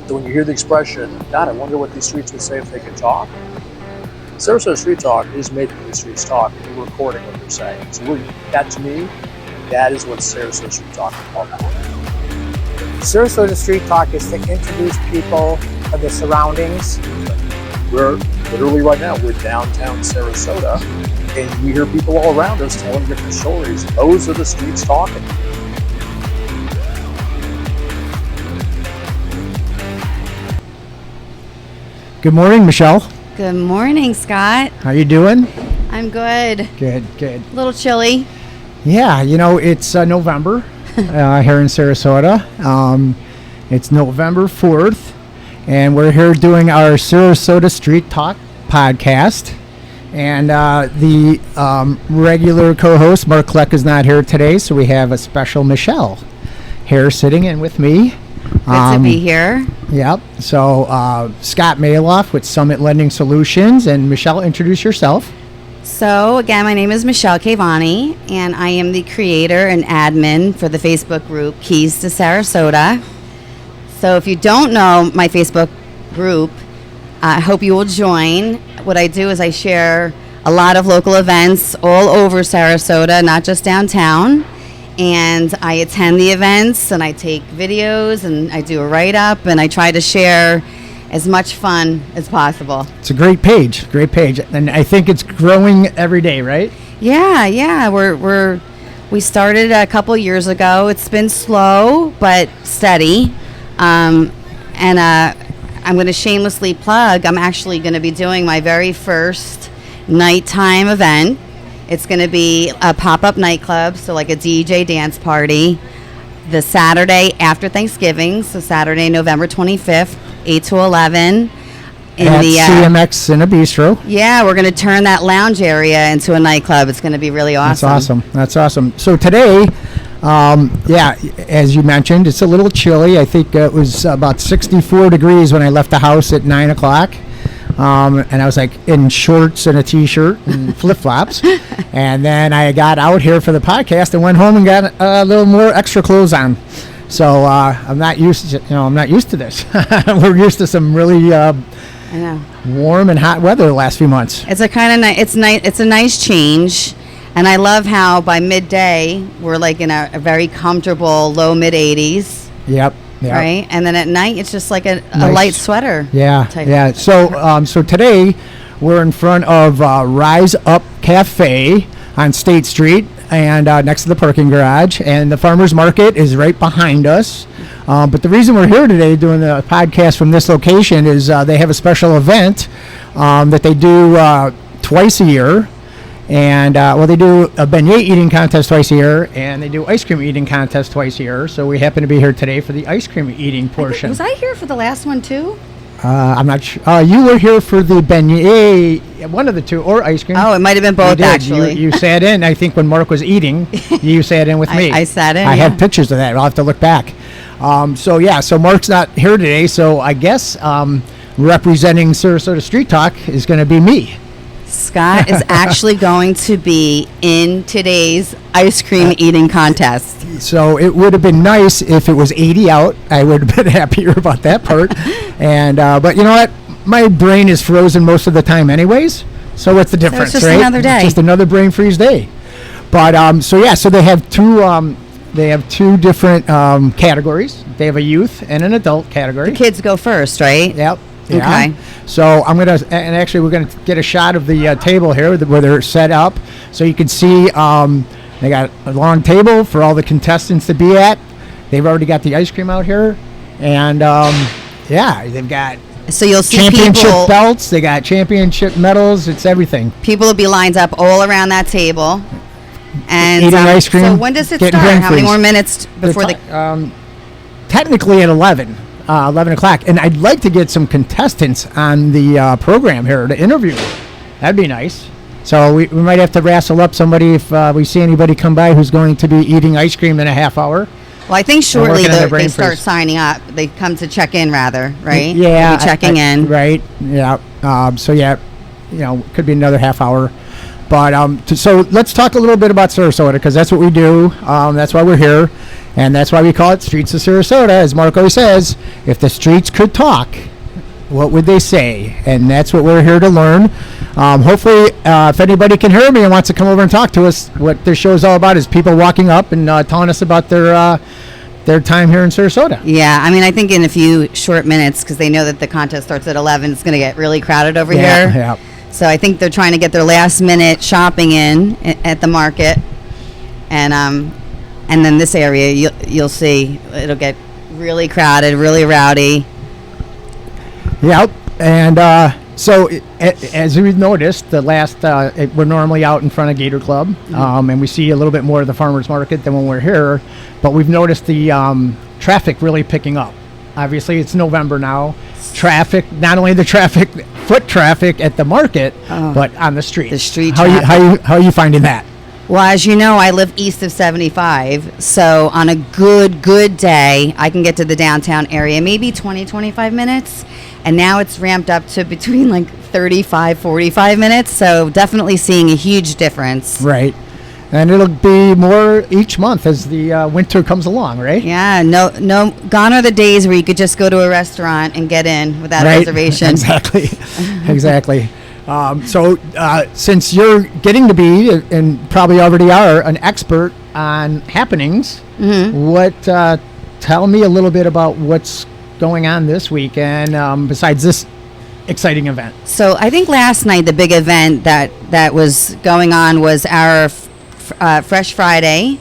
So when you hear the expression, God, I wonder what these streets would say if they could talk. Sarasota Street Talk is making the streets talk, and we're recording what they're saying. So that, to me, that is what Sarasota Street Talk is all about. Sarasota Street Talk is to introduce people of the surroundings. We're literally right now, we're downtown Sarasota, and we hear people all around us telling different stories. Those are the streets talking. Good morning, Michelle. Good morning, Scott. How you doing? I'm good. Good. A little chilly. Yeah, it's November here in Sarasota. It's November 4th, and we're here doing our Sarasota Street Talk podcast. And the regular co-host, Mark Kleck, is not here today, so we have a special Michelle here sitting in with me. Good to be here. Yep. So Scott Molauf with Summit Lending Solutions. And Michelle, introduce yourself. So, again, my name is Michelle Keyvani, and I am the creator and admin for the Facebook group Keys to Sarasota. So if you don't know my Facebook group, I hope you will join. What I do is I share a lot of local events all over Sarasota, not just downtown. And I attend the events, and I take videos, and I do a write-up, and I try to share as much fun as possible. It's a great page, and I think it's growing every day, right? Yeah. We started a couple years ago. It's been slow but steady, and I'm going to shamelessly plug. I'm actually going to be doing my very first nighttime event. It's going to be a pop-up nightclub, so like a DJ dance party, the Saturday after Thanksgiving, so Saturday, November 25th, 8 to 11. At CMX in a bistro. Yeah, we're going to turn that lounge area into a nightclub. It's going to be really awesome. That's awesome. So today, as you mentioned, it's a little chilly. I think it was about 64 degrees when I left the house at 9 o'clock. And I was like in shorts and a t-shirt and flip-flops. And then I got out here for the podcast and went home and got a little more extra clothes on. So I'm not used to this. We're used to some really warm and hot weather the last few months. It's a kind of it's a nice change. And I love how by midday we're like in a very comfortable low mid 80s. Yep. Right, and then at night it's just like a light sweater. Yeah. So today we're in front of Rise Up Cafe on State Street and next to the parking garage, and the farmers market is right behind us. But the reason we're here today doing the podcast from this location is they have a special event that they do twice a year. And, they do a beignet eating contest twice a year, and they do ice cream eating contest twice a year. So we happen to be here today for the ice cream eating portion. Was I here for the last one, too? I'm not sure. You were here for the beignet, one of the two, or ice cream. Oh, it might have been both, actually. You sat in, I think, when Mark was eating. You sat in with me. I sat in, I have pictures of that. I'll have to look back. So Mark's not here today, so I guess representing Sarasota Street Talk is going to be me. Scott is actually going to be in today's ice cream eating contest. So it would have been nice if it was 80 out. I would have been happier about that part. And but you know what? My brain is frozen most of the time anyways. So what's the difference, so it's just another day. It's just another brain freeze day. But so they have two different categories. They have a youth and an adult category. The kids go first, right? Yep. Yeah. Okay. So we're gonna get a shot of the table here where they're set up, so you can see they got a long table for all the contestants to be at. They've already got the ice cream out here, and they've got. So you'll see championship belts. They got championship medals. It's everything. People will be lined up all around that table, and eating ice cream. So when does it start? How many more minutes before technically at 11 o'clock, and I'd like to get some contestants on the program here to interview. That'd be nice. So we might have to wrestle up somebody if we see anybody come by who's going to be eating ice cream in a half hour. Well, I think shortly they start signing up. They come to check in, rather, right? Yeah. They'll be checking in. Right, yeah. Could be another half hour. But so let's talk a little bit about Sarasota, because that's what we do. That's why we're here. And that's why we call it Streets of Sarasota. As Marco says, if the streets could talk, what would they say? And that's what we're here to learn. Hopefully, if anybody can hear me and wants to come over and talk to us, what this show is all about is people walking up and telling us about their time here in Sarasota. Yeah, I mean, I think in a few short minutes, because they know that the contest starts at 11, it's going to get really crowded over here. Yeah. So I think they're trying to get their last minute shopping in at the market, and then this area you'll see it'll get really crowded, really rowdy. Yep. And so as we've noticed, the last we're normally out in front of Gator Club, and we see a little bit more of the farmers market than when we're here. But we've noticed the traffic really picking up. Obviously, it's November now. Traffic, not only the traffic, foot traffic at the market, but on the street. The street How are you finding that? Well, as you know, I live east of 75, so on a good day, I can get to the downtown area maybe 20-25 minutes, and now it's ramped up to between like 35-45 minutes, so definitely seeing a huge difference. Right. And it'll be more each month as the winter comes along, right? Yeah, no, gone are the days where you could just go to a restaurant and get in without a reservation. Exactly. So since you're getting to be, and probably already are, an expert on happenings, tell me a little bit about what's going on this weekend besides this exciting event. So I think last night the big event that was going on was our Fresh Friday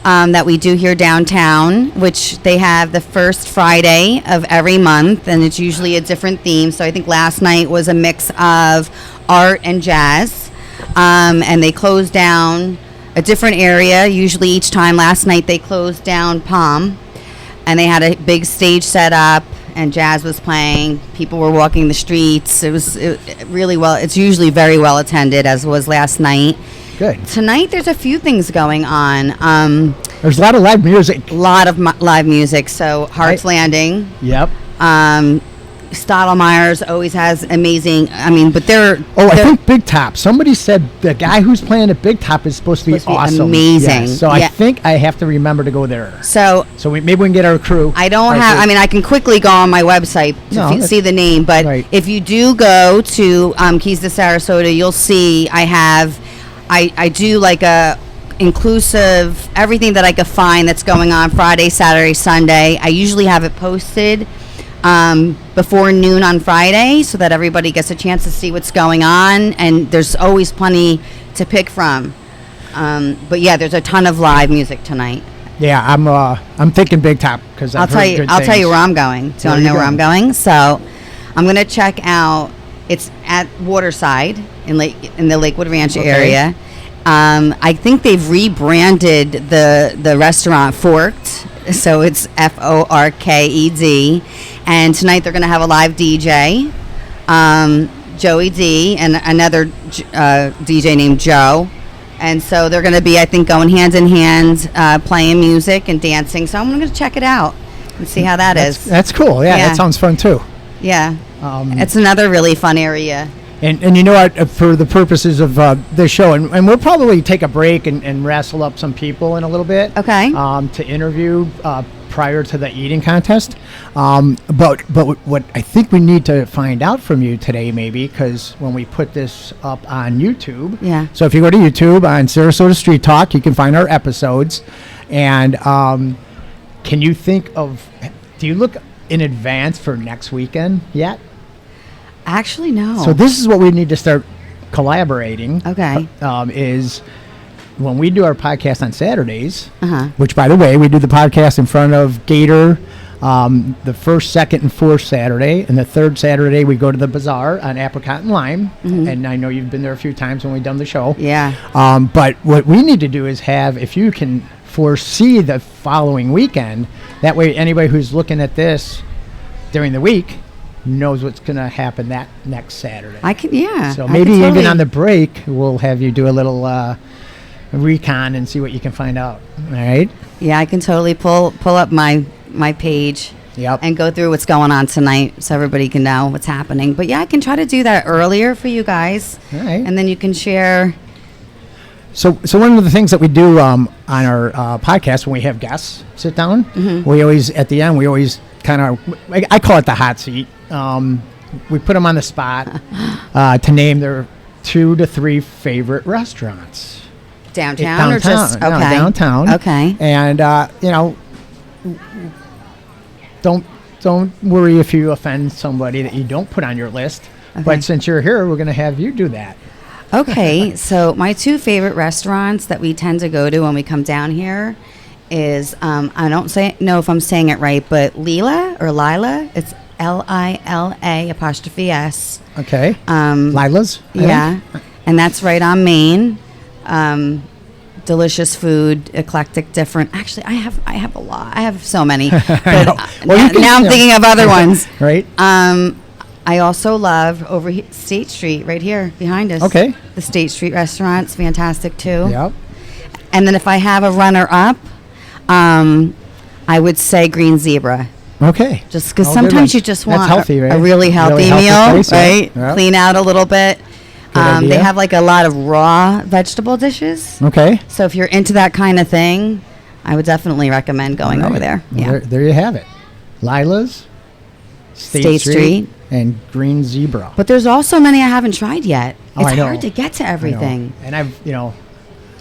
that we do here downtown, which they have the first Friday of every month, and it's usually a different theme. So I think last night was a mix of art and jazz, and they closed down a different area. Usually each time, last night they closed down Palm, and they had a big stage set up, and jazz was playing. People were walking the streets. It was really well. It's usually very well attended, as was last night. Good. Tonight, there's a few things going on. There's a lot of live music. A lot of live music. So, Hart's Landing. Yep. Stottlemeyer's always has amazing. But they're. I think Big Top. Somebody said the guy who's playing at Big Top is supposed to be awesome. Amazing. Yeah, so I think I have to remember to go there. So maybe we can get our crew. I don't have. Group. I can quickly go on my website to see the name. But if you do go to Keys to Sarasota, you'll see I do like a inclusive everything that I could find that's going on Friday, Saturday, Sunday. I usually have it posted before noon on Friday so that everybody gets a chance to see what's going on, and there's always plenty to pick from. But yeah, there's a ton of live music tonight. Yeah, I'm thinking Big Top because I'll tell you where I'm going. Do you want to know where I'm going? So I'm going to check out. It's at Waterside in the Lakewood Ranch area. I think they've rebranded the restaurant Forked, so it's Forked. And tonight they're going to have a live DJ, Joey D, and another DJ named Joe. And so they're going to be, I think, going hand in hand, playing music and dancing. So I'm going to check it out and see how is. That's cool. Yeah, that sounds fun too. Yeah. It's another really fun area. And you know what, for the purposes of this show, and we'll probably take a break and wrestle up some people in a little bit. Okay. To interview prior to the eating contest. But what I think we need to find out from you today, maybe, because when we put this up on YouTube. Yeah. So if you go to YouTube on Sarasota Street Talk, you can find our episodes. And can you think of, do you look in advance for next weekend yet? Actually, no. So this is what we need to start collaborating. Okay. Is when we do our podcast on Saturdays, which, by the way, we do the podcast in front of Gator the first, second, and fourth Saturday. And the third Saturday, we go to the Bazaar on Apricot and Lime. And I know you've been there a few times when we've done the show. Yeah. But what we need to do is have, if you can foresee the following weekend, that way anybody who's looking at this during the week knows what's going to happen that next Saturday. So maybe even on the break, we'll have you do a little recon and see what you can find out. All right? Yeah, I can totally pull up my page and go through what's going on tonight so everybody can know what's happening. But yeah, I can try to do that earlier for you guys. All right. And then you can share So one of the things that we do on our podcast when we have guests sit down, we always at the end we always kind of I call it the hot seat. We put them on the spot to name their 2 to 3 favorite restaurants. Downtown or just okay? No, downtown. Okay. And don't worry if you offend somebody that you don't put on your list. Okay. But since you're here, we're going to have you do that. Okay, so my 2 favorite restaurants that we tend to go to when we come down here is I don't know if I'm saying it right, but Lila. It's LILA''s. Okay. Lila's? Yeah, and that's right on Main. Delicious food, eclectic, different. Actually, I have a lot. I have so many. But now I'm thinking of other ones. Right. I also love over State Street, right here behind us. Okay. The State Street restaurant's fantastic too. Yep. And then if I have a runner-up, I would say Green Zebra. Okay. Just because Oh, good sometimes one. you just That's want healthy, right? a really healthy Really healthy meal, place, yeah. right? Yep. Clean out a little bit. They idea. have like a lot of raw vegetable dishes. Okay. So if you're into that kind of thing, I would definitely recommend going over there. Well, Yeah. there you have it. Lila's, State Street, and Green Zebra. But there's also many I haven't tried yet. Oh, It's I know. hard to get to I know. everything. And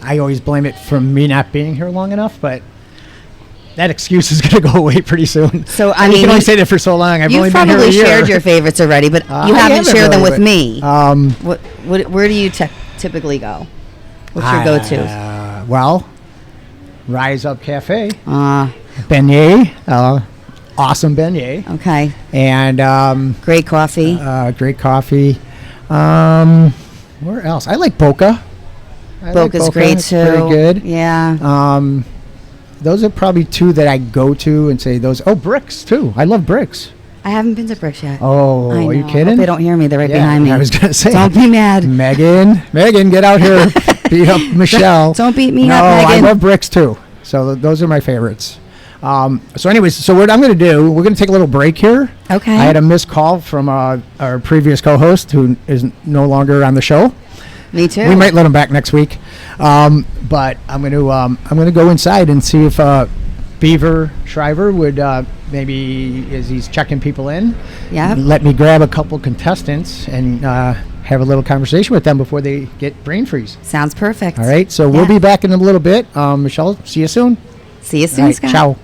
I always blame it from me not being here long enough, but that excuse is going to go away pretty soon. So, I you mean, can only say that for so long. I've only You've been here a probably year. shared your favorites already, but you I haven't shared them really, with me. but, Where do you typically go? What's your go-to? Well, Rise Up Cafe, Uh, beignet, awesome beignet, okay. and Great coffee. great coffee. Where else? I like Boca. Boca's great It's too. Very good. Yeah. Those are probably 2 that I go to and say those. Oh, Bricks too. I love Bricks. I haven't been to Bricks yet. Oh, I are you know. I kidding? hope they don't hear me. They're right Yeah, behind me. I was gonna say. Don't be mad. Megan, get out here. Beat up Michelle. Don't beat me no, up, I Megan. love Bricks too. So those are my favorites. So anyways, so what I'm going to do, we're going to take a little break here. Okay. I had a missed call from our previous co-host who is no longer on the show. Me too. We might let him back next week. But I'm going to go inside and see if Beaver Shriver would maybe, as he's checking people in, Yep. let me grab a couple contestants and have a little conversation with them before they get brain freeze. Sounds perfect. All right, so we'll Yeah. be back in a little bit. Michelle, see you soon. See you All soon, right, Scott. ciao.